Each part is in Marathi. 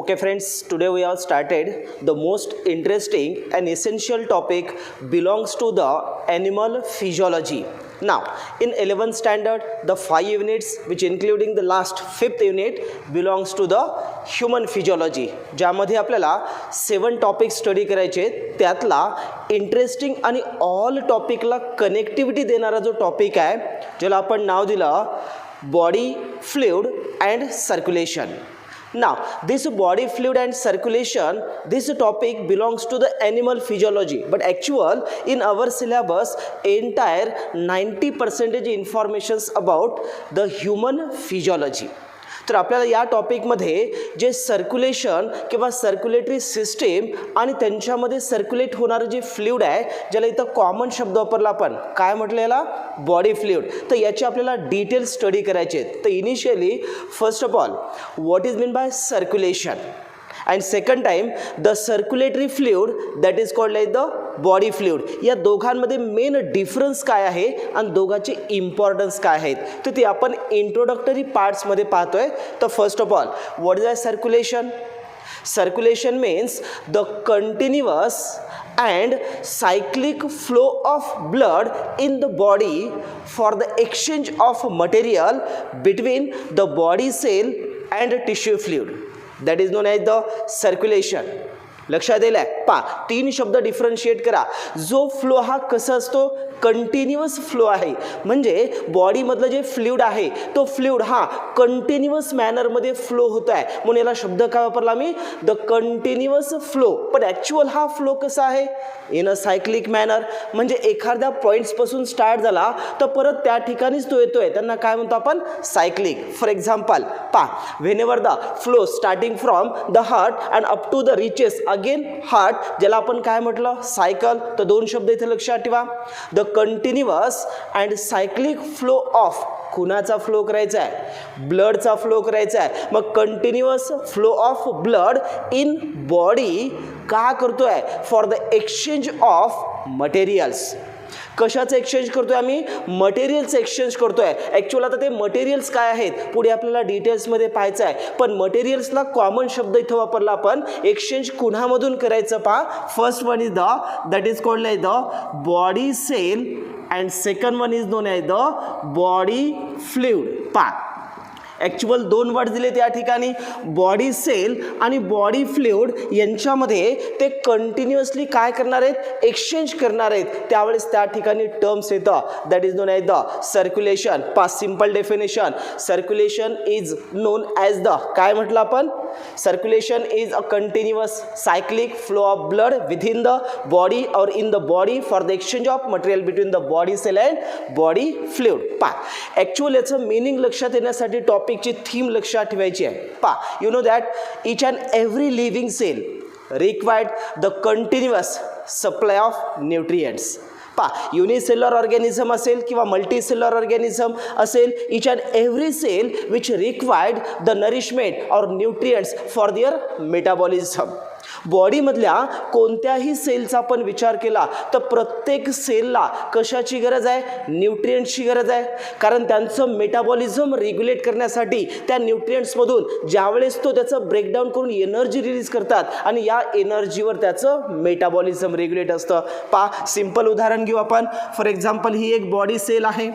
Okay friends, today we have started the most interesting and essential topic belongs to the animal physiology. Now, in 11th standard, the 5 units which including the last 5th unit belongs to the human physiology. ज्यामध्ये आपल्याला 7 टॉपिक स्टडी करायचे त्यातला इंटरेस्टिंग आणि ऑल टॉपिकला कनेक्टिव्हिटी देणारा जो टॉपिक आहे ज्याला आपण नाव दिलं body fluid and circulation. Now, this body fluid and circulation, this topic belongs to the animal physiology, but actual in our syllabus entire 90% informations about the human physiology. तर आपल्याला या टॉपिकमध्ये जे सर्क्युलेशन किंवा सर्क्युलेटरी सिस्टीम आणि त्यांच्यामध्ये सर्क्युलेट होणारं जे फ्लुइड आहे ज्याला इथं कॉमन शब्द वापरला आपण काय म्हटलं याला बॉडी फ्लुइड. तर याची आपल्याला डिटेल स्टडी करायचे आहेत. तर initially first of all what is mean by circulation and second time the circulatory fluid that is called like the body fluid. या दोघांमध्ये मेन डिफरन्स काय आहे आणि दोघांचे इम्पॉर्टन्स काय आहेत तर ते आपण इंट्रोडक्टरी पार्ट्समध्ये पाहतोय. तर first of all what is a circulation. Circulation means the continuous and cyclic flow of blood in the body for the exchange of material between the body cell and tissue fluid. That is known as the circulation. लक्षात येईल पा 3 शब्द डिफरन्शिएट करा. जो फ्लो हा कसा असतो कंटिन्युअस फ्लो आहे म्हणजे बॉडीमधलं जे फ्लुइड आहे तो फ्लुइड हा कंटिन्युअस मॅनरमध्ये फ्लो होत आहे म्हणून याला शब्द काय वापरला मी द कंटिन्युअस फ्लो. पण ॲक्च्युअल हा फ्लो कसा आहे इन अ सायक्लिक मॅनर म्हणजे एखाद्या पॉईंट्सपासून स्टार्ट झाला तर परत त्या ठिकाणीच तो येतोय त्यांना काय म्हणतो आपण सायक्लिक. फॉर एक्झाम्पल पा whenever the flow starting from the heart and up to the reaches again heart ज्याला आपण काय म्हटलं सायकल. तर 2 शब्द इथे लक्षात ठेवा. The continuous and cyclic flow of खुनाचा फ्लो करायचा आहे ब्लडचा फ्लो करायचा आहे. मग continuous flow of blood in body का करतोय for the exchange of materials. कशाचं एक्सचेंज करतोय आम्ही मटेरियल्स एक्सचेंज करतोय. ॲक्च्युअल आता ते मटेरियल्स काय आहेत पुढे आपल्याला डिटेल्समध्ये पाहायचं आहे पण मटेरियल्सला कॉमन शब्द इथं वापरला आपण. एक्सचेंज कुणामधून करायचं पहा. First one is that is called like the body cell and second one is known as the body fluid. पा ॲक्च्युअल 2 वर्ड दिले त्या ठिकाणी बॉडी सेल आणि बॉडी फ्लुइड यांच्यामध्ये ते कंटिन्युअसली काय करणार आहेत एक्सचेंज करणार आहेत त्यावेळेस त्या ठिकाणी टर्म्स येतं that is known as the circulation. पास simple definition circulation is known as the काय म्हटलं आपण circulation is a continuous cyclic flow of blood within the body or in the body for the exchange of material between the body cell and body fluid. पा ॲक्च्युअल याचं मिनिंग लक्षात येण्यासाठी टॉपिकची थीम लक्षात ठेवायची आहे. पा you know that each and every living cell required the continuous supply of nutrients. पा युनिसेल्युलर ऑर्गॅनिझम असेल किंवा मल्टीसेल्युलर ऑर्गॅनिझम असेल each and every cell which required the nourishment or nutrients for their metabolism. बॉडीमधल्या कोणत्याही सेलचा आपण विचार केला तर प्रत्येक सेलला कशाची गरज आहे न्यूट्रिएंट्सची गरज आहे कारण त्यांचं मेटाबॉलिझम रेग्युलेट करण्यासाठी त्या न्यूट्रिएंट्समधून ज्यावेळेस तो त्याचं ब्रेकडाऊन करून एनर्जी रिलीज करतात आणि या एनर्जीवर त्याचं मेटाबॉलिझम रेग्युलेट असतं. पा सिंपल उदाहरण घेऊ आपण. फॉर एक्झाम्पल ही एक बॉडी सेल आहे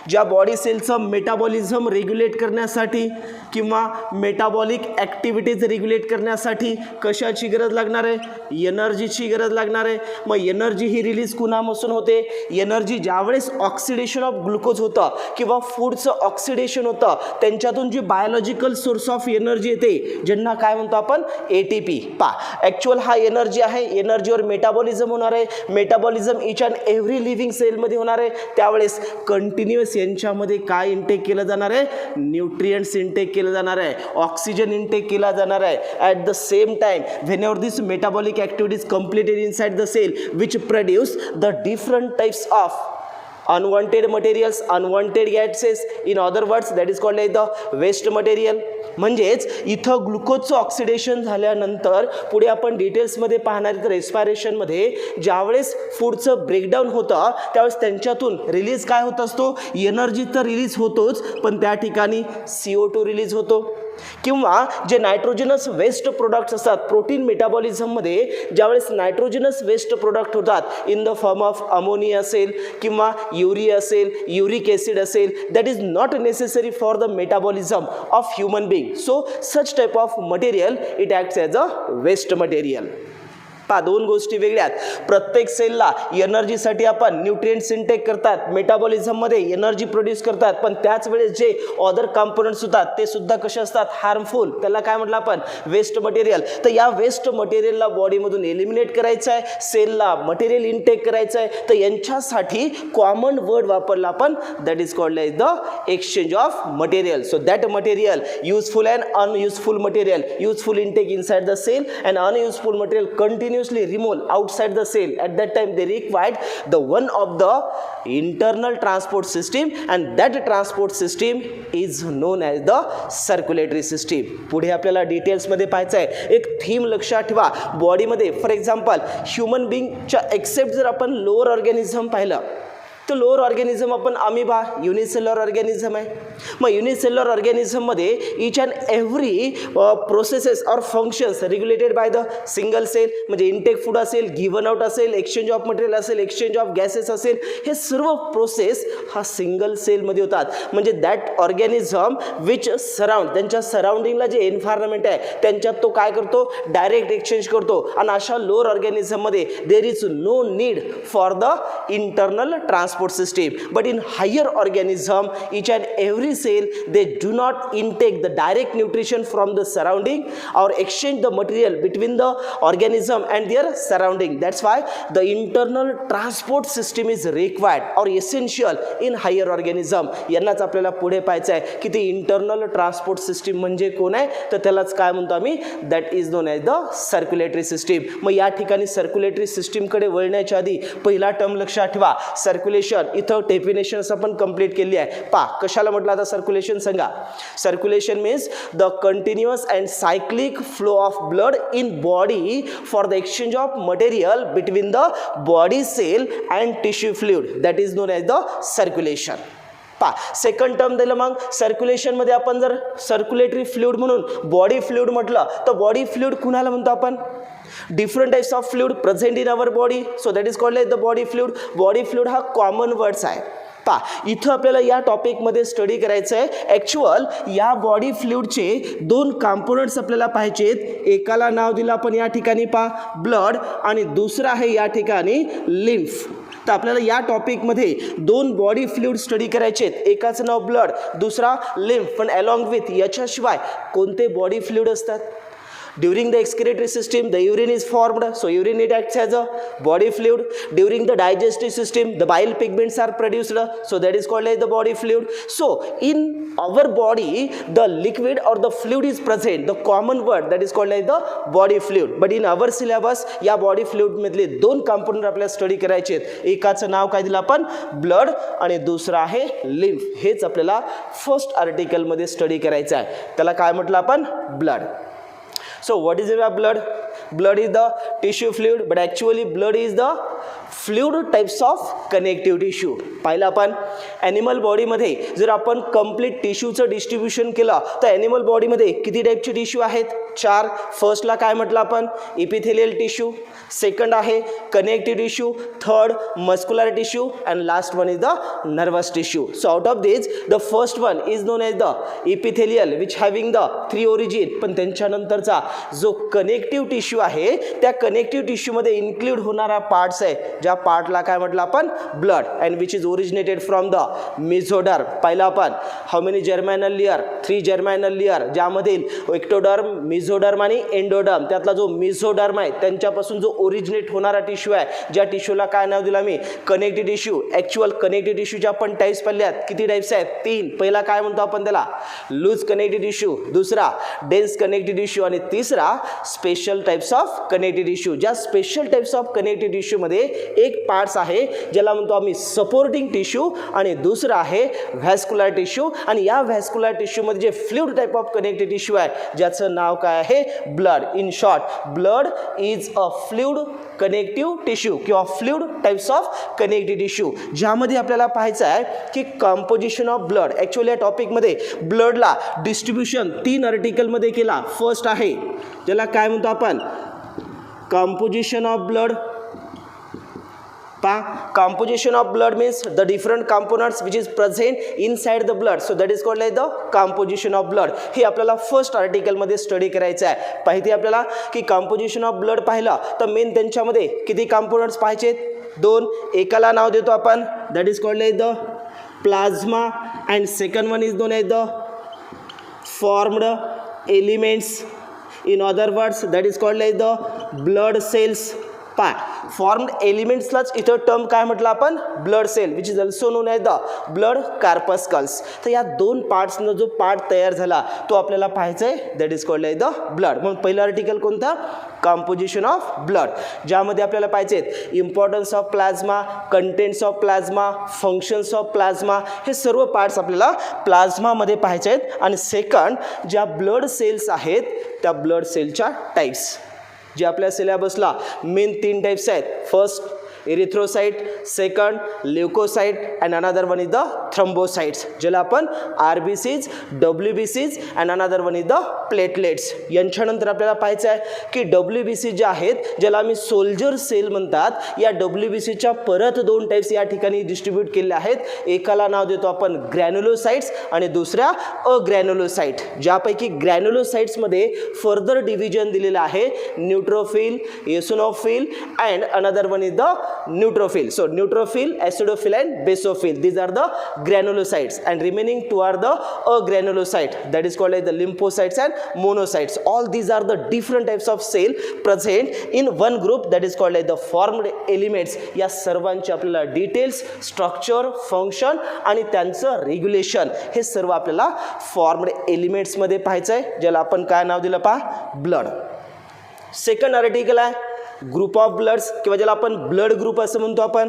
ज्या बॉडी सेलचं मेटाबॉलिझम रेग्युलेट करण्यासाठी किंवा मेटाबॉलिक ॲक्टिव्हिटीज रेग्युलेट करण्यासाठी कशाची गरज लागणार आहे एनर्जीची गरज लागणार आहे. मग एनर्जी ही रिलीज कुणापासून होते एनर्जी ज्यावेळेस ऑक्सिडेशन ऑफ ग्लुकोज होतं किंवा फूडचं ऑक्सिडेशन होतं त्यांच्यातून जी बायोलॉजिकल सोर्स ऑफ एनर्जी येते ज्यांना काय म्हणतो आपण ATP. पा ॲक्च्युअल हा एनर्जी आहे एनर्जीवर मेटाबॉलिझम होणार आहे. Metabolism each and every living सेलमध्ये होणार आहे त्यावेळेस कंटिन्युअस यांच्यामध्ये काय इनटेक केलं जाणार आहे न्यूट्रिएंट्स इनटेक केलं जाणार आहे ऑक्सिजन इनटेक केला जाणार आहे. At the same time whenever this metabolic activity is completed inside the cell which produce the different types of unwanted materials unwanted gases in other words that is called like the waste material. म्हणजेच इथं ग्लुकोजचं ऑक्सिडेशन झाल्यानंतर पुढे आपण डिटेल्समध्ये पाहणार तर रेस्पायरेशनमध्ये ज्यावेळेस फूडचं ब्रेकडाऊन होतं त्यावेळेस त्यांच्यातून रिलीज काय होत असतो, एनर्जी तर रिलीज होतोच पण त्या ठिकाणी CO2 रिलीज होतो. किंवा जे नायट्रोजनस वेस्ट प्रोडक्ट्स असतात प्रोटीन मेटाबॉलिझममध्ये ज्यावेळेस नायट्रोजनस वेस्ट प्रोडक्ट होतात in the form of ammonia असेल किंवा युरिया असेल, युरिक ॲसिड असेल, that is not necessary for the metabolism of human being. So such type of material it acts as a waste material. दोन गोष्टी वेगळ्या आहेत. प्रत्येक सेलला एनर्जीसाठी आपण न्यूट्रिएंट्स इनटेक करतात, मेटाबॉलिझममध्ये एनर्जी प्रोड्यूस करतात, पण त्याच वेळेस जे अदर कंपोनंट्स होतात ते सुद्धा कसे असतात, हार्मफुल. त्याला काय म्हटलं आपण, वेस्ट मटेरियल. तर या वेस्ट मटेरियलला बॉडीमधून एलिमिनेट करायचं आहे, सेलला मटेरियल इनटेक करायचं आहे. तर यांच्यासाठी कॉमन वर्ड वापरला आपण, that is called as the exchange of material. So that material useful and unuseful material, useful intake inside the cell and unuseful material continuously removed outside the cell. At that time they required the one of the internal transport system and that transport system is known as the circulatory system. पुढे आपल्याला डिटेल्स मध्ये पाहायचं आहे. एक थीम लक्षात ठेवा, बॉडीमध्ये फॉर एक्झाम्पल ह्युमन बिंगच्या एक्सेप्ट जर आपण लोअर ऑर्गॅनिझम पाहिलं तर लोअर ऑर्गॅनिझम आपण अमिबा युनिसेल्युलर ऑर्गॅनिझम आहे. मग युनिसेल्युलर ऑर्गॅनिझममध्ये each and every processes or functions regulated by the single cell. म्हणजे इनटेक फूड असेल, गिव्हन आउट असेल, एक्सचेंज ऑफ मटेरियल असेल, एक्सचेंज ऑफ गॅसेस असेल, हे सर्व प्रोसेस हा सिंगल सेलमध्ये होतात. म्हणजे दॅट ऑर्गॅनिझम विच सराउंड, त्यांच्या सराउंडिंगला जे एन्व्हायरमेंट आहे त्यांच्यात तो काय करतो, डायरेक्ट एक्सचेंज करतो. आणि अशा लोअर ऑर्गॅनिझममध्ये there is no need for the internal transport system. But in higher organism, each and every cell, they do not intake the direct nutrition from the surrounding or exchange the material between the organism and their surrounding. That's why the internal transport system is required or essential in higher organism. यांनाच आपल्याला पुढे पाहायचं आहे की ती इंटरनल ट्रान्सपोर्ट सिस्टीम म्हणजे कोण आहे, तर त्यालाच काय म्हणतो आम्ही, that is known as the circulatory system. मग या ठिकाणी सर्क्युलेटरी सिस्टीमकडे वळण्याच्या आधी पहिला टर्म लक्षात ठेवा, सर्क्युलेशन. इथं डेफिनेशन आपण कंप्लीट केली आहे. कशाला म्हटलं आता सर्क्युलेशन सांगा. Circulation means the continuous and cyclic flow of blood in body for the exchange of material between the body cell and tissue fluid, that is known as the circulation. Second term दिलं मग सर्क्युलेशनमध्ये आपण जर सर्क्युलेटरी फ्लुइड म्हणून बॉडी फ्लुइड म्हटलं तर बॉडी फ्लुइड कुणाला म्हणतो आपण, different types of fluid present in our body, so that is called as the body fluid. Body fluid हा कॉमन वर्ड्स आहे. इथं आपल्याला या टॉपिकमध्ये स्टडी करायचं आहे. ॲक्च्युअल या बॉडी फ्लुइडचे दोन कंपोनंट्स आपल्याला पाहिजेत. एकाला नाव दिलं आपण या ठिकाणी ब्लड आणि दुसरं आहे या ठिकाणी लिम्फ. तर आपल्याला या टॉपिकमध्ये दोन बॉडी फ्लुइड स्टडी करायचे आहेत. एकाचं नाव ब्लड, दुसरा लिम्फ. पण अलॉंग विथ याच्याशिवाय कोणते बॉडी फ्लुइड असतात, during the excretory system the urine is formed, so urine it acts as a body fluid. During the digestive system the bile pigments are produced, so that is called as the body fluid. So in our body the liquid or the fluid is present, the common word that is called as the body fluid. But in our syllabus या body fluid मधले दोन कंपोनंट आपल्याला स्टडी करायचे आहेत. एकाचं नाव काय दिलं आपण, ब्लड, आणि दुसरं आहे लिम्फ. हेच आपल्याला फर्स्ट आर्टिकलमध्ये स्टडी करायचं आहे. त्याला काय म्हटलं आपण, blood. So what is your blood? Blood is the tissue fluid, but actually blood is the fluid types of connective tissue. पाहिलं आपण ॲनिमल बॉडीमध्ये जर आपण कंप्लीट टिश्यूचं डिस्ट्रीब्युशन केलं तर ॲनिमल बॉडीमध्ये किती टाईपचे टिश्यू आहेत, 4. फर्स्टला काय म्हटलं आपण, इपिथेलियल टिश्यू. सेकंड आहे connective tissue. Third muscular tissue and last one is the nervous tissue. So out of this the first one is known as the epithelial which having the 3 origin. पण त्यांच्यानंतरचा जो कनेक्टिव्ह टिश्यू आहे त्या कनेक्टिव्ह टिश्यूमध्ये इन्क्लूड होणारा पार्ट्स आहे, ज्या पार्टला काय म्हटलं आपण, blood, and which is originated from the mesoderm. पहिला आपण how many germinal layer, 3 germinal layer, ज्यामधील एक्टोडर्म, मेझोडर्म आणि एंडोडर्म, त्यातला जो मेझोडर्म आहे त्यांच्यापासून जो ओरिजिनेट होणारा टिश्यू आहे, ज्या टिश्यूला काय नाव दिलं मी, कनेक्टिव्ह टिश्यू. ॲक्च्युअल कनेक्टिव्ह टिश्यूच्या आपण टाईप्स पाहिल्यात. किती टाईप्स आहेत? 3. पहिला काय म्हणतो आपण त्याला, लूज कनेक्टिव्ह टिश्यू, दुसरा डेन्स कनेक्टिव्ह टिश्यू आणि तिसरा special types of connective tissue. ज्या स्पेशल टाईप्स ऑफ कनेक्टिव्ह टिश्यूमध्ये एक पार्ट्स आहे ज्याला म्हणतो आम्ही सपोर्टिंग टिश्यू आणि दुसरा आहे व्हॅस्क्युलर टिश्यू. आणि या व्हॅस्क्युलर टिश्यूमध्ये जे fluid type of connective tissue आहे ज्याचं नाव काय आहे, blood. In short, blood is a fluid connective tissue किंवा fluid types of connective tissue, ज्यामध्ये आपल्याला पाहायचं आहे की कंपोजिशन ऑफ ब्लड. ॲक्च्युअली या टॉपिकमध्ये ब्लडला डिस्ट्रीब्युशन 3 आर्टिकलमध्ये केला. फर्स्ट आहे ज्याला काय म्हणतो आपण, composition of blood. Composition of blood means the different components which is present inside the blood, so that is called like the composition of blood. हे आपल्याला फर्स्ट आर्टिकल मध्ये स्टडी करायचं आहे. पाहिजे आपल्याला की कंपोजिशन ऑफ ब्लड पाहिलं तर मेन त्यांच्यामध्ये किती कंपोनंट्स पाहिजे, 2. एकाला नाव देतो आपण, that is called like the plasma and second one is known as the formed elements. In other words, that is called like the blood cells. Formed एलिमेंट्सलाच इथं टर्म काय म्हटलं आपण, blood cell, which is also known as the blood corpuscles. तर या 2 पार्ट्सनं जो पार्ट तयार झाला तो आपल्याला पाहायचा आहे, that is called as the blood. म्हणून पहिलं आर्टिकल कोणता, कंपोजिशन ऑफ ब्लड, ज्यामध्ये आपल्याला पाहिजे importance of plasma, contents of plasma, functions of plasma, हे सर्व पार्ट्स आपल्याला प्लाझ्मामध्ये पाहायचे आहेत. आणि सेकंड, ज्या ब्लड सेल्स आहेत त्या ब्लड सेलच्या टाईप्स, जे आपल्या सिलेबसला मेन 3 टाइप्स आहेत. First erythrocyte, second leucocyte and another one is the thrombocytes, ज्याला आपण RBCs, WBCs and another one is the platelets. यांच्यानंतर आपल्याला पाहायचं आहे की WBC जे आहेत ज्याला आम्ही सोल्जर सेल म्हणतात, या WBCच्या परत 2 टाइप्स या ठिकाणी डिस्ट्रीब्यूट केले आहेत. एकाला नाव देतो आपण ग्रॅन्युलोसाइट्स आणि दुसऱ्या अग्रॅन्युलोसाइट, ज्यापैकी ग्रॅन्युलोसाइट्समध्ये फर्दर डिव्हिजन दिलेलं आहे, neutrophil, eosinophil and another one is the neutrophil. So neutrophil, acidophil and basophil, these are the granulocytes, and remaining 2 are the agranulocyte, that is called as the lymphocytes and monocytes. All these are the different types of cell present in one group, that is called as the formed elements. या सर्वांचे आपल्याला डिटेल्स, स्ट्रक्चर, फंक्शन आणि त्यांचं रेग्युलेशन हे सर्व आपल्याला फॉर्म्ड एलिमेंट्स मध्ये पाहायचं आहे, ज्याला आपण काय नाव दिलं पहा, ब्लड. सेकंड आर्टिकल आहे ग्रुप ऑफ ब्लड्स किंवा ज्याला आपण ब्लड ग्रुप असं म्हणतो आपण.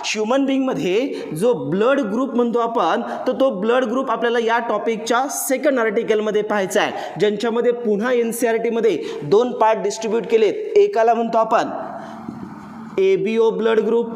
ह्युमन बिंगमध्ये जो ब्लड ग्रुप म्हणतो आपण, तर तो ब्लड ग्रुप आपल्याला या टॉपिकच्या सेकंड आर्टिकलमध्ये पाहायचा आहे, ज्यांच्यामध्ये पुन्हा NCERT मध्ये 2 पार्ट डिस्ट्रीब्यूट केलेत. एकाला म्हणतो आपण ABO blood group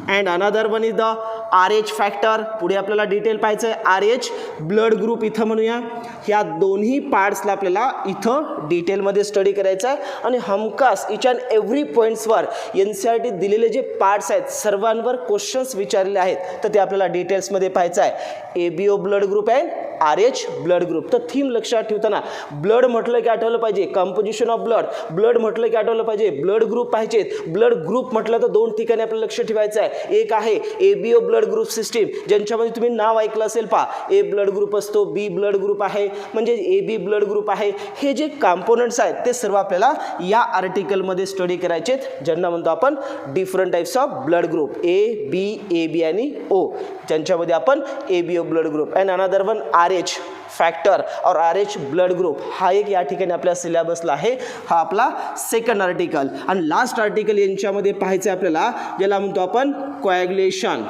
and another one is the RH factor. पुढे आपल्याला डिटेल पाहायचं आहे, RH ब्लड ग्रुप इथं म्हणूया. ह्या दोन्ही पार्ट्सला आपल्याला इथं डिटेलमध्ये स्टडी करायचं आहे आणि हमखास इच अँड एव्हरी पॉईंट्सवर NCERT दिलेले जे पार्ट्स आहेत सर्वांवर क्वेश्चन्स विचारलेले आहेत, तर ते आपल्याला डिटेल्समध्ये पाहायचं आहे. ABO blood group and RH blood group. तर थीम लक्षात ठेवताना ब्लड म्हटलं की आठवलं पाहिजे कंपोजिशन ऑफ ब्लड, ब्लड म्हटलं की आठवलं पाहिजे ब्लड ग्रुप पाहिजेत. ब्लड ग्रुप म्हटलं तर 2 ठिकाणी आपल्याला लक्ष ठेवायचं आहे. एक आहे ABO ब्लड ग्रुप सिस्टीम, ज्यांच्यामध्ये तुम्ही नाव ऐकलं असेल पहा, A ब्लड ग्रुप असतो, B ब्लड ग्रुप आहे, म्हणजे AB ब्लड ग्रुप आहे. हे जे कंपोनंट्स आहेत ते सर्व आपल्याला या आर्टिकलमध्ये स्टडी करायचे आहेत, ज्यांना म्हणतो आपण different types of blood group, A, B, AB आणि O, ज्यांच्यामध्ये आपण ABO blood group and another one RH factor और RH ब्लड ग्रुप हा एक या ठिकाणी आपल्या सिलेबसला आहे. हा आपला सेकंड आर्टिकल. आणि लास्ट आर्टिकल यांच्यामध्ये पाहायचं आपल्याला, ज्याला म्हणतो आपण coagulation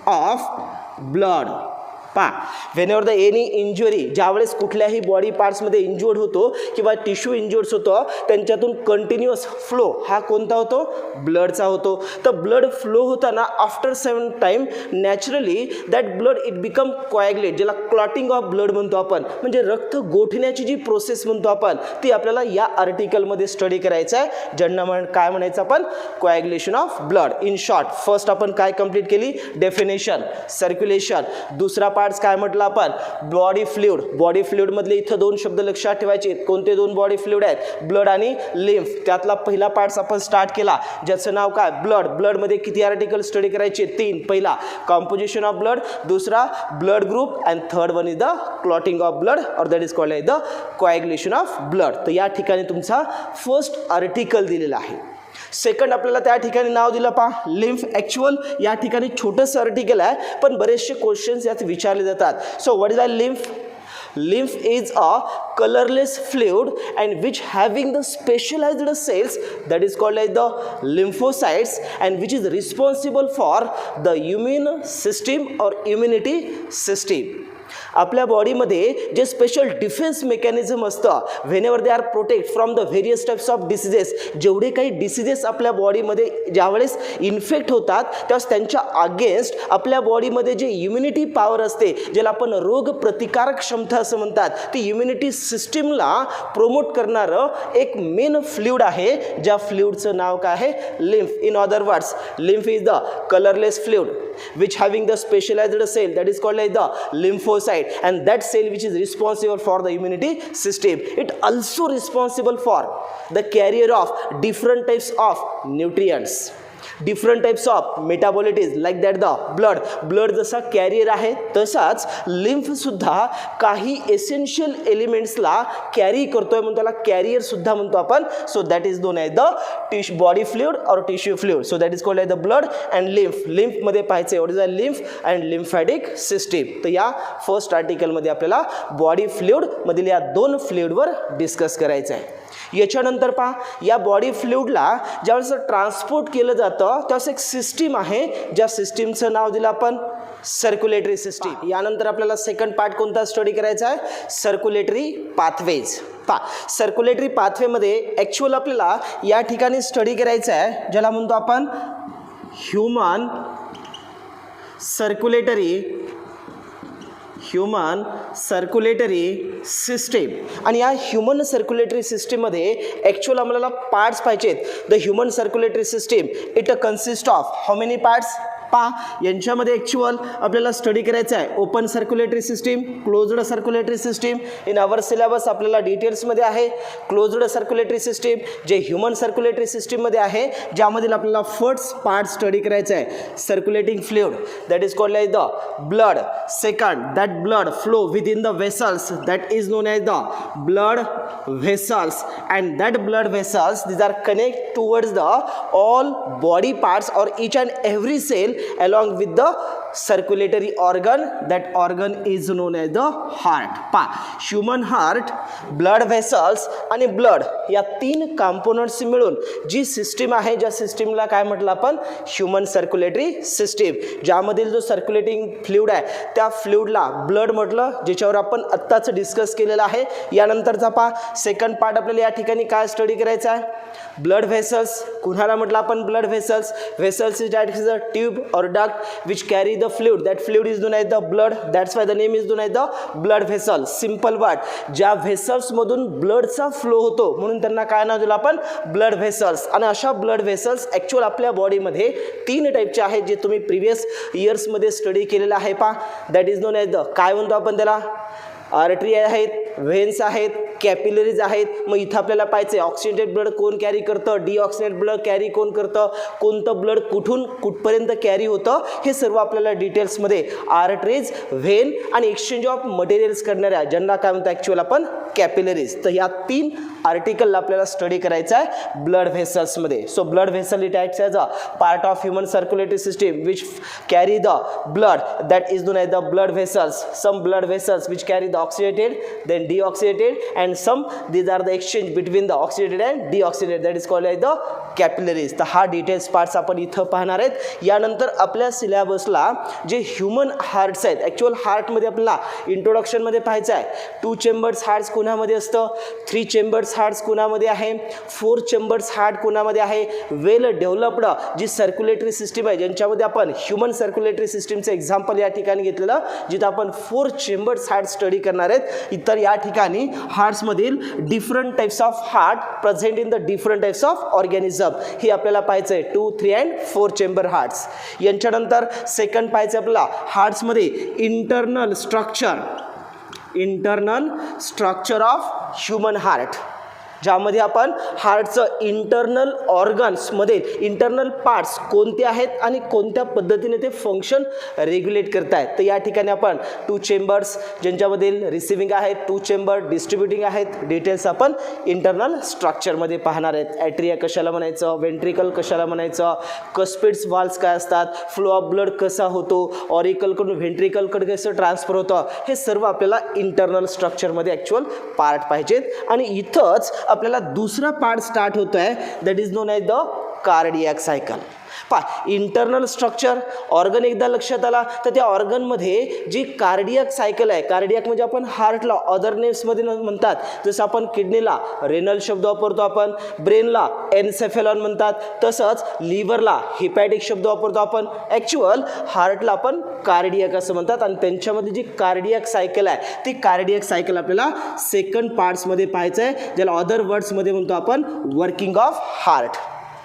of blood. Whenever the any injury, ज्यावेळेस कुठल्याही बॉडी पार्ट्समध्ये इंज्युअर्ड होतो किंवा टिश्यू इंज्युअर्ड्स होतो, त्यांच्यातून कंटिन्युअस फ्लो हा कोणता होतो, ब्लडचा होतो. तर ब्लड फ्लो होताना after 7 time naturally that blood it become coagulate, ज्याला क्लॉटिंग ऑफ ब्लड म्हणतो आपण, म्हणजे रक्त गोठण्याची जी प्रोसेस म्हणतो आपण, ती आपल्याला या आर्टिकलमध्ये स्टडी करायचं आहे, ज्यांना काय म्हणायचं आपण, coagulation of blood. In short, first आपण काय कंप्लीट केली, डेफिनेशन, सर्क्युलेशन. दुसरा पार्ट्स काय म्हटलं आपण, बॉडी फ्लुइड. बॉडी फ्लुइडमधले इथं दोन शब्द लक्षात ठेवायचे. कोणते दोन बॉडी फ्लुइड आहेत, ब्लड आणि लिम्फ. त्यातला पहिला पार्ट्स आपण स्टार्ट केला ज्याचं नाव काय, ब्लड. ब्लडमध्ये किती आर्टिकल स्टडी करायचे, 3. पहिला कॉम्पोजिशन ऑफ ब्लड, दुसरा blood group, and third one is the clotting of blood or that is called the coagulation of blood. तर या ठिकाणी तुमचा फर्स्ट आर्टिकल दिलेला आहे. सेकंड आपल्याला त्या ठिकाणी नाव दिलं पहा, लिम्फ. ॲक्च्युअल या ठिकाणी छोटंसं आर्टिकल आहे पण बरेचसे क्वेश्चन्स यात विचारले जातात. So what is a lymph? Lymph is a colorless fluid and which having the specialized cells that is called as the lymphocytes and which is responsible for the immune system or immunity system. आपल्या बॉडीमध्ये जे स्पेशल डिफेन्स मेकॅनिझम असतं, whenever they are protect from the various types of diseases. जेवढे काही डिसिजेस आपल्या बॉडीमध्ये ज्यावेळेस इन्फेक्ट होतात त्यावेळेस त्यांच्या अगेन्स्ट आपल्या बॉडीमध्ये जे इम्युनिटी पॉवर असते, ज्याला आपण रोग प्रतिकारक क्षमता असं म्हणतात, ती इम्युनिटी सिस्टीमला प्रोमोट करणारं एक मेन फ्लुइड आहे, ज्या फ्लुइडचं नाव काय आहे, lymph. In other words, lymph is the colourless fluid which having the specialized cell that is called as the lymphocyte, and that cell which is responsible for the immunity system. It also responsible for the carrier of different types of nutrients, different types of metabolites like that the blood जसा कॅरियर आहे तसाच लिम्फ सुद्धा काही एसेन्शियल एलिमेंट्सला कॅरी करतोय म्हणून त्याला कॅरियर सुद्धा म्हणतो आपण. So that is known as the body fluid or tissue fluid. So that is called as the blood and lymph. लिम्फमध्ये पाहायचं what is a lymph and lymphatic system. तर या फर्स्ट आर्टिकलमध्ये आपल्याला बॉडी फ्लुइडमधील या दोन फ्लुइडवर डिस्कस करायचं आहे. याच्यानंतर पहा, या बॉडी फ्लुइडला ज्यावेळेस ट्रान्सपोर्ट केलं जातं त्यावेळेस एक सिस्टीम आहे, ज्या सिस्टीमचं नाव दिलं आपण सर्क्युलेटरी सिस्टीम. यानंतर आपल्याला सेकंड पार्ट कोणता स्टडी करायचा आहे, सर्क्युलेटरी पाथवेज. पहा, सर्क्युलेटरी पाथवेमध्ये ॲक्च्युअल आपल्याला या ठिकाणी स्टडी करायचं आहे ज्याला म्हणतो आपण ह्युमन सर्क्युलेटरी सिस्टीम. आणि या ह्युमन सर्क्युलेटरी सिस्टीममध्ये ॲक्च्युअल आम्हाला पार्ट्स पाहिजेत. The human circulatory system it consist of how many parts. पहा, यांच्यामध्ये ॲक्च्युअल आपल्याला स्टडी करायचं आहे open circulatory system, closed circulatory system. In our syllabus आपल्याला डिटेल्समध्ये आहे क्लोज्ड सर्क्युलेटरी सिस्टीम, जे ह्युमन सर्क्युलेटरी सिस्टीममध्ये आहे, ज्यामधील आपल्याला फर्स्ट पार्ट स्टडी करायचं आहे circulating fluid that is called as the blood. Second, that blood flow within the vessels that is known as the blood vessels, and that blood vessels these are connect towards the all body parts or each and every cell along with the circulatory organ. That organ is known as the heart. पहा, ह्युमन हार्ट, ब्लड व्हेसल्स आणि ब्लड या तीन कंपोनंट्स मिळून जी सिस्टीम आहे, ज्या सिस्टीमला काय म्हटलं आपण ह्युमन सर्क्युलेटरी सिस्टीम. ज्यामधील जो सर्क्युलेटिंग फ्लुइड आहे त्या फ्लुइडला ब्लड म्हटलं, ज्याच्यावर आपण आत्ताच डिस्कस केलेलं आहे. यानंतरचा पहा सेकंड पार्ट आपल्याला या ठिकाणी काय स्टडी करायचा आहे, ब्लड व्हेसल्स. कुणाला म्हटलं आपण blood vessels. Vessels is that is a tube or duct which carry the fluid. That fluid is known as the blood. That's why the name is known as the blood vessel. Simple word. ज्या व्हेसल्स मधून ब्लडचा फ्लो होतो म्हणून त्यांना काय नाव दिलं आपण, ब्लड व्हेसल्स. आणि अशा ब्लड व्हेसल्स ॲक्च्युअल आपल्या बॉडीमध्ये 3 टाईपचे आहेत, जे तुम्ही प्रिव्हियस इयर्समध्ये स्टडी केलेलं आहे. पहा, that is known as the काय म्हणतो आपण त्याला, आर्टरी आहेत, व्हेन्स आहेत, कॅपिलरीज आहेत. मग इथं आपल्याला पाहायचं आहे ऑक्सिडेटेड ब्लड कोण कॅरी करतं, डिऑक्सिडेटेड ब्लड कॅरी कोण करतं, कोणतं ब्लड कुठून कुठपर्यंत कॅरी होतं, हे सर्व आपल्याला डिटेल्समध्ये आर्टरीज, व्हेन आणि एक्सचेंज ऑफ मटेरियल्स करणाऱ्या ज्यांना काय म्हणतो ॲक्च्युअल आपण कॅपिलरीज. तर या 3 आर्टिकलला आपल्याला स्टडी करायचा आहे ब्लड व्हेसल्समध्ये. So blood vessel it acts as a part of human circulatory system which carry the blood that is known as the blood vessels. Some blood vessels which carry the oxidated then deoxidated, and some these are the exchange between the oxidated and deoxidated, that is called as the capillaries. तर हा डिटेल्स पार्ट्स आपण इथं पाहणार आहेत. यानंतर आपल्या सिलेबसला जे ह्युमन हार्ट्स आहेत, ॲक्च्युअल हार्टमध्ये आपल्याला इंट्रोडक्शनमध्ये पाहायचं आहे 2 चेंबर्स हार्ट्स कुणामध्ये असतं, 3 चेंबर्स हार्ट्स कुणामध्ये आहे, 4 चेंबर्स हार्ट कुणामध्ये आहे. वेल डेव्हलप्ड जी सर्क्युलेटरी सिस्टीम आहे, ज्यांच्यामध्ये आपण ह्युमन सर्क्युलेटरी सिस्टीमचं एक्झाम्पल या ठिकाणी घेतलेलं, जिथं आपण 4 चेंबर्स हार्ट स्टडी करणार आहेत. इतर या या ठिकाणी हार्ट्समधील different types of heart present in the different types of organism हे आपल्याला पाहायचं आहे 2, 3 अँड 4 चेंबर हार्ट्स. यांच्यानंतर सेकंड पाहायचं आपल्याला हार्ट्समध्ये internal structure of human heart, ज्यामध्ये आपण हार्टचं इंटरनल ऑर्गन्समध्ये इंटरनल पार्ट्स कोणते आहेत आणि कोणत्या पद्धतीने ते फंक्शन रेग्युलेट करत आहेत. तर या ठिकाणी आपण 2 चेंबर्स ज्यांच्यामधील रिसिव्हिंग आहेत, 2 चेंबर डिस्ट्रीब्युटिंग आहेत, डिटेल्स आपण इंटरनल स्ट्रक्चरमध्ये पाहणार आहेत. ॲट्रिया कशाला म्हणायचं, वेंट्रिकल कशाला म्हणायचं, कस्पिड्स वाल्स काय असतात, फ्लो ऑफ ब्लड कसा होतो, ऑरिकलकडून व्हेंट्रिकलकडे कसं ट्रान्सफर होतं, हे सर्व आपल्याला इंटरनल स्ट्रक्चरमध्ये ॲक्च्युअल पार्ट पाहिजेत. आणि इथंच आपल्याला दुसरा पार्ट स्टार्ट होतो आहे, that is known as the cardiac cycle. Internal structure organ एकदा लक्षात आला तर त्या ऑर्गनमध्ये जी कार्डियक सायकल आहे, कार्डियक म्हणजे आपण हार्टला अदर नेम्समध्ये म्हणतात, जसं आपण किडनीला रेनल शब्द वापरतो, आपण ब्रेनला एन्सेफेलॉन म्हणतात, तसंच लिव्हरला हिपॅटिक शब्द वापरतो आपण. ॲक्च्युअल हार्टला आपण कार्डियक असं म्हणतात आणि त्यांच्यामध्ये जी कार्डियक सायकल आहे ती कार्डियक सायकल आपल्याला सेकंड पार्ट्समध्ये पाहायचं आहे, ज्याला अदर वर्ड्समध्ये म्हणतो आपण वर्किंग ऑफ हार्ट.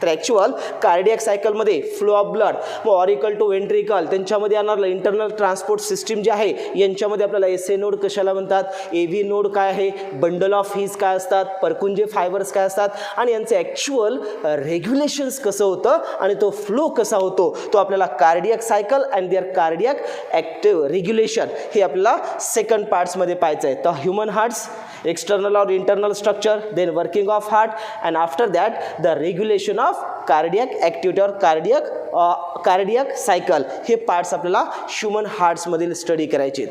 तर ॲक्च्युअल कार्डियक सायकलमध्ये फ्लो ऑफ ब्लड, मग ऑरिकल टू वेंट्रिकल, त्यांच्यामध्ये येणारं इंटरनल ट्रान्सपोर्ट सिस्टीम जे आहे यांच्यामध्ये आपल्याला एस ए नोड कशाला म्हणतात, ए व्ही नोड काय आहे, बंडल ऑफ हीज काय असतात, परकुंजे फायबर्स काय असतात आणि यांचं ॲक्च्युअल रेग्युलेशन्स कसं होतं आणि तो फ्लो कसा होतो तो आपल्याला cardiac cycle and their cardiac active regulation हे आपल्याला सेकंड पार्ट्समध्ये पाहायचं आहे. तर human hearts external or internal structure, then working of heart, and after that the regulation of cardiac activity or cardiac cycle हे पार्ट्स आपल्याला ह्युमन हार्ट्समधील स्टडी करायचे.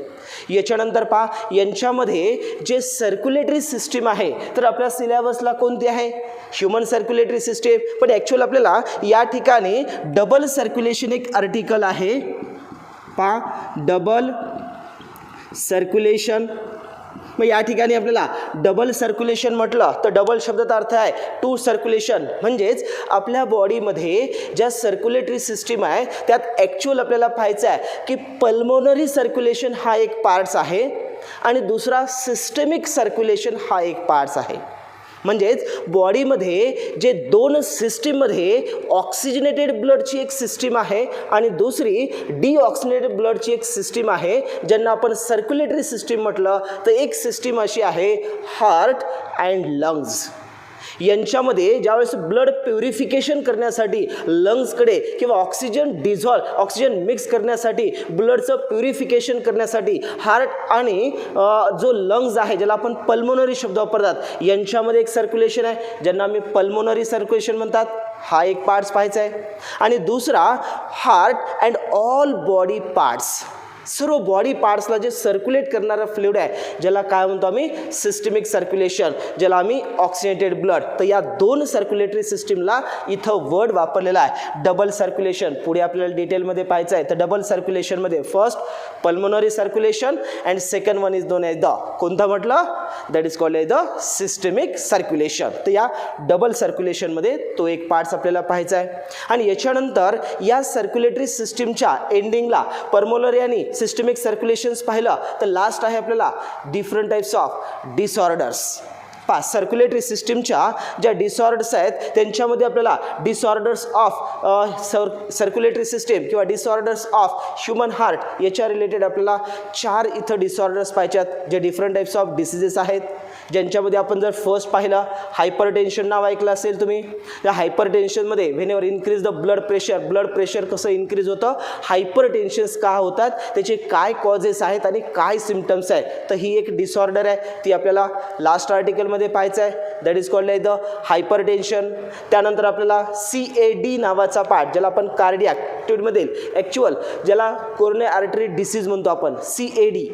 याच्यानंतर पहा यांच्यामध्ये जे सर्क्युलेटरी सिस्टीम आहे तर आपल्या सिलेबसला कोणती आहे, ह्युमन सर्क्युलेटरी सिस्टीम, पण ॲक्च्युअल आपल्याला या ठिकाणी डबल सर्क्युलेशन एक आर्टिकल आहे. पहा डबल सर्क्युलेशन, मग या ठिकाणी आपल्याला डबल सर्क्युलेशन म्हटलं तर डबल शब्दाचा अर्थ आहे 2 सर्क्युलेशन, म्हणजेच आपल्या बॉडीमध्ये ज्या सर्क्युलेटरी सिस्टीम आहे त्यात ॲक्च्युअल आपल्याला पाहायचं आहे की पल्मोनरी सर्क्युलेशन हा एक पार्ट्स आहे आणि दुसरा सिस्टेमिक सर्क्युलेशन हा एक पार्ट्स आहे. म्हणजेच बॉडीमध्ये जे 2 सिस्टीममध्ये ऑक्सिजनेटेड ब्लडची एक सिस्टीम आहे आणि दुसरी डिऑक्सिजनेटेड ब्लडची एक सिस्टीम आहे, ज्यांना आपण सर्क्युलेटरी सिस्टीम म्हटलं. तर एक सिस्टीम अशी आहे हार्ट अँड लंग्स. यांच्यामध्ये ज्यावेळेस ब्लड प्युरिफिकेशन करण्यासाठी लंग्सकडे किंवा ऑक्सिजन मिक्स करण्यासाठी ब्लडचं प्युरिफिकेशन करण्यासाठी हार्ट आणि जो लंग्स आहे ज्याला आपण पल्मोनरी शब्द वापरतात यांच्यामध्ये एक सर्क्युलेशन आहे, ज्यांना आम्ही पल्मोनरी सर्क्युलेशन म्हणतात. हा एक पार्ट्स पाहायचा आहे. आणि दुसरा heart and all body parts, सर्व बॉडी पार्ट्सला जे सर्क्युलेट करणारं फ्लुइड आहे ज्याला काय म्हणतो आम्ही सिस्टमिक सर्क्युलेशन, ज्याला आम्ही ऑक्सिजनेटेड ब्लड. तर या 2 सर्क्युलेटरी सिस्टीमला इथं वर्ड वापरलेला आहे डबल सर्क्युलेशन. पुढे आपल्याला डिटेलमध्ये पाहायचं आहे. तर डबल सर्क्युलेशनमध्ये first pulmonary circulation and second one is known as the कोणता म्हटलं, that is called as the systemic circulation. तर या डबल सर्क्युलेशनमध्ये तो एक पार्ट्स आपल्याला पाहायचा आहे. आणि याच्यानंतर या सर्क्युलेटरी सिस्टीमच्या एंडिंगला पल्मोनरी आणि सिस्टमिक सर्क्युलेशन्स पाहिलं तर लास्ट आहे आपल्याला different types of disorders. Circulatory सिस्टीमच्या ज्या डिसऑर्डर्स आहेत त्यांच्यामध्ये आपल्याला डिसऑर्डर्स ऑफ सर्क्युलेटरी सिस्टीम किंवा डिसऑर्डर्स ऑफ ह्युमन हार्ट याच्या रिलेटेड आपल्याला 4 इथं डिसऑर्डर्स पाहिजेत जे डिफरंट टाइप्स ऑफ डिसीजेस आहेत. ज्यांच्यामध्ये आपण जर फर्स्ट पाहिलं हायपर टेन्शन नाव ऐकलं असेल तुम्ही. त्या हायपर टेन्शनमध्ये whenever increase the blood pressure कसं इन्क्रीज होतं, हायपर टेन्शन्स का होतात, त्याचे काय कॉजेस आहेत आणि काय सिम्पटम्स आहेत. तर ही एक डिसऑर्डर आहे, ती आपल्याला लास्ट आर्टिकलमध्ये पाहायचं आहे. That is called the hyper tension. त्यानंतर आपल्याला CAD नावाचा पार्ट ज्याला आपण कार्डियक ॲक्टिव्हिटीमधील ॲक्च्युअल ज्याला कोरोनरी आर्टरी डिसीज म्हणतो आपण CAD,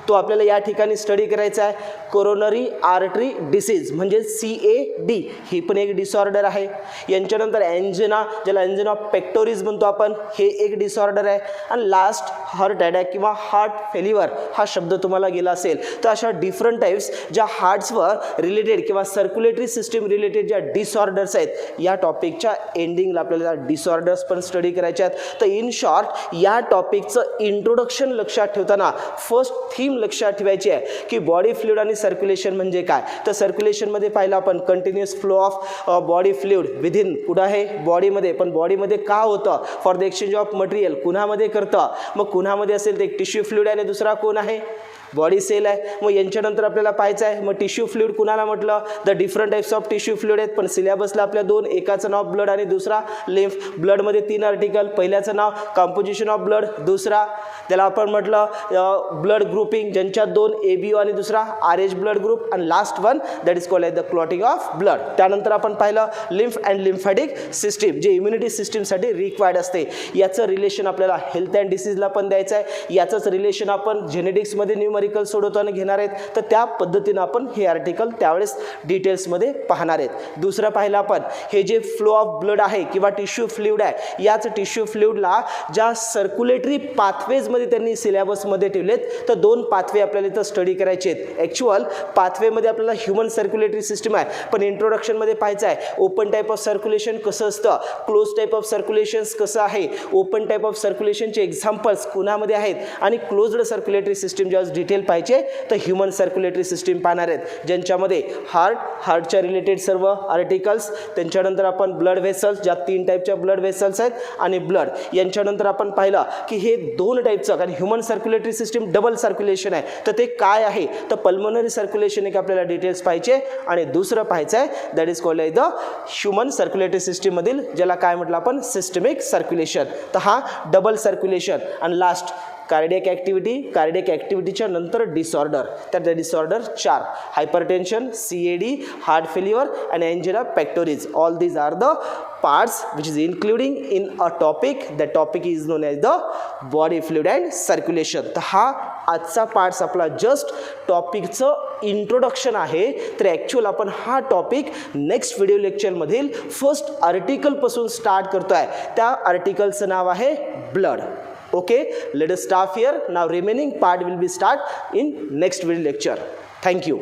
तो आपल्याला या ठिकाणी स्टडी करायचा आहे. कोरोनरी आर्टरी डिसीज म्हणजे CAD ही पण एक डिसऑर्डर आहे. यांच्यानंतर एंजिना ज्याला एंजिना पेक्टोरिस म्हणतो आपण, हे एक डिसऑर्डर आहे. आणि लास्ट हार्ट अटॅक किंवा हार्ट फेल्युअर हा शब्द तुम्हाला गेला असेल. तर अशा डिफरंट टाइप्स ज्या हार्ट्सवर रिलेटेड किंवा सर्क्युलेटरी सिस्टीम रिलेटेड ज्या डिसऑर्डर्स आहेत या टॉपिकच्या एंडिंगला आपल्याला डिसऑर्डर्स पण स्टडी करायचे आहेत. तर इन शॉर्ट या टॉपिकचं इंट्रोडक्शन लक्षात ठेवताना फर्स्ट थीम एकदम लक्षात ठेवायची आहे की बॉडी फ्लुइड आणि सर्क्युलेशन म्हणजे काय. तर सर्क्युलेशनमध्ये पाहिलं आपण continuous flow of body fluid within कुठं आहे बॉडीमध्ये, पण बॉडीमध्ये का होतं for the exchange of material कुणामध्ये करतं. मग कुणामध्ये असेल तर एक टिश्यू फ्लुइड आहे आणि दुसरा कोण आहे बॉडी सेल आहे. मग यांच्यानंतर आपल्याला पाहायचं आहे मग टिश्यू फ्लुइड कुणाला म्हटलं the different types of tissue fluid आहेत, पण सिलेबसला आपल्या दोन, एकाचं नाव ब्लड आणि दुसरा लिम्फ. ब्लडमध्ये 3 आर्टिकल, पहिल्याचं नाव कंपोजिशन ऑफ ब्लड, दुसरा त्याला आपण म्हटलं ब्लड ग्रुपिंग ज्यांच्यात 2 ABO आणि दुसरा RH ब्लड ग्रुप, आणि last one that is called the clotting of blood. त्यानंतर आपण पाहिलं लिम्फ अँड लिम्फॅटिक सिस्टीम जे इम्युनिटी सिस्टीमसाठी रिक्वायर्ड असते. याचं रिलेशन आपल्याला हेल्थ अँड डिसीजला पण द्यायचं आहे. याचंच रिलेशन आपण जेनेटिक्समध्ये न्यूमरिकल सोडवताना घेणार आहेत. तर त्या पद्धतीनं आपण हे आर्टिकल त्यावेळेस डिटेल्समध्ये पाहणार आहेत. दुसरं पाहिलं आपण हे जे फ्लो ऑफ ब्लड आहे किंवा टिश्यू फ्लुइड आहे, याच टिश्यू फ्लुइडला ज्या सर्क्युलेटरी पाथवेजमध्ये त्यांनी सिलेबसमध्ये ठेवलेत, तर 2 पाथवे आपल्याला इथं स्टडी करायचे आहेत. ॲक्च्युअल पाथवेमध्ये आपल्याला ह्युमन सर्क्युलेटरी सिस्टम आहे, पण इंट्रोडक्शनमध्ये पाहायचं आहे ओपन टाईप ऑफ सर्क्युलेशन कसं असतं, क्लोज टाईप ऑफ सर्क्युलेशन्स कसं आहे, ओपन टाईप ऑफ सर्क्युलेशनचे एक्झाम्पल्स कुणामध्ये आहेत, आणि क्लोज्ड सर्क्युलेटरी सिस्टीम ज्यावेळेस डिटेल पाहिजे तर ह्युमन सर्क्युलेटरी सिस्टीम पाहणार आहेत, ज्यांच्यामध्ये हार्टच्या रिलेटेड सर्व आर्टिकल्स. त्यांच्यानंतर आपण ब्लड व्हेसल्स ज्या 3 टाईपच्या ब्लड व्हेसल्स आहेत आणि ब्लड. यांच्यानंतर आपण पाहिलं की हे 2 टाईपचं, कारण human circulatory system double circulation आहे, तर ते काय आहे तर पल्मोनरी सर्क्युलेशन एक आपल्याला डिटेल्स पाहिजे, आणि दुसरं पाहायचं आहे that is called the human circulatory सिस्टीममधील ज्याला काय म्हटलं आपण सिस्टमिक सर्क्युलेशन. तर हा डबल सर्क्युलेशन. आणि लास्ट कार्डियक ॲक्टिव्हिटीच्या नंतर डिसऑर्डर, तर disorder 4 hypertension, CAD, heart failure and angina pectoris. All these are the parts which is including in a topic. The topic is known as the body fluid and circulation. तर हा आजचा पार्ट्स आपला जस्ट टॉपिकचं इंट्रोडक्शन आहे. तर ॲक्च्युअल आपण हा टॉपिक नेक्स्ट व्हिडिओ लेक्चरमधील फर्स्ट आर्टिकलपासून स्टार्ट करतो आहे. त्या आर्टिकलचं नाव आहे blood. Okay, let us stop here. Now remaining part will be start in next video lecture. Thank you.